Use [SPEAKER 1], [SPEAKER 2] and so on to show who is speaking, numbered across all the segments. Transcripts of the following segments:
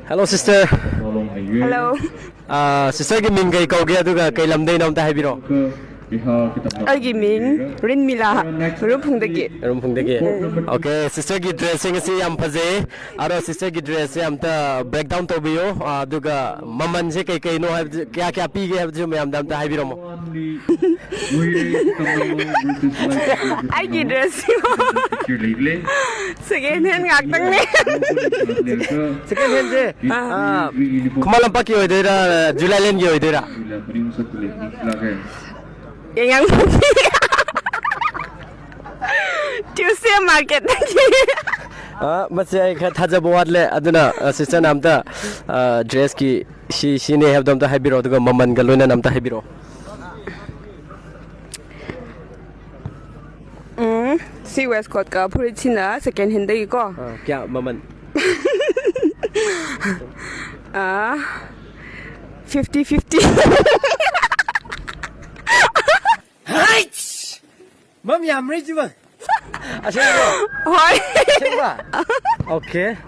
[SPEAKER 1] Hello sister.
[SPEAKER 2] Hello.
[SPEAKER 1] Sister gi min kai kau ge aduga kai lamdei nom ta haibiro.
[SPEAKER 2] Agi min Rin Mila
[SPEAKER 1] Rumpungdagi. Okay, sister gi dressing si am phaje. Aro sister gi dress am ta breakdown to biyo. Aduga maman se kai kai no kya kya pi ge habju me am dam ta haibiro mo.
[SPEAKER 2] Agi dress second hand ngak tang ne.
[SPEAKER 1] Second hand je. Kumalam pa ki hoidera July len gi hoidera.
[SPEAKER 2] Yang Tuesday market
[SPEAKER 1] masih ay khaja buat le aduna sister namta dress ki she ne have dam ta habiro to maman galuna namta habiro
[SPEAKER 2] si West Coast ka purichina second hand dai ko
[SPEAKER 1] kya maman
[SPEAKER 2] 50-50
[SPEAKER 1] Mom yam rich ba? Asengba.
[SPEAKER 2] Hoy.
[SPEAKER 1] Asengba. Okay.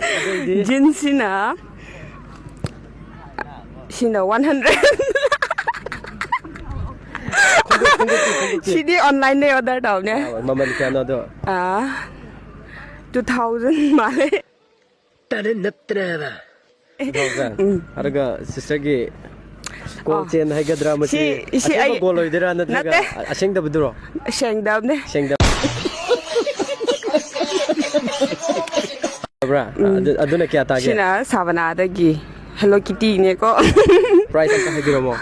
[SPEAKER 2] Jeans sina 100. She online ne order daw ne.
[SPEAKER 1] Maman kya no do?
[SPEAKER 2] 2000 male.
[SPEAKER 1] Tare natra ba. 2000. Araga sister gi ko chen hai gadra ma si ai boloi dira na daga aseng da buduro
[SPEAKER 2] aseng da ne
[SPEAKER 1] aseng da bra aduna kya ta ge
[SPEAKER 2] sina savana da gi Hello Kitty ne ko
[SPEAKER 1] price ka hagiro mo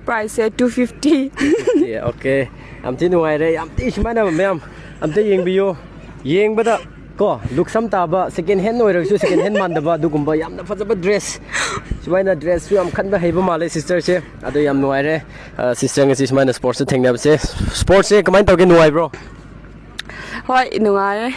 [SPEAKER 2] price 250
[SPEAKER 1] yeah okay am ti nuai re am ti smana ma'am am ti yeng biyo yeng bada ko look sam taba second hand noir su second hand man daba dugumba yamna fajaba dress subaina dress su am khanba heiba male sister se adu yam noir re sister ngasi subaina sports thengna se sports se kamain tawge nuai bro
[SPEAKER 2] hoi nuai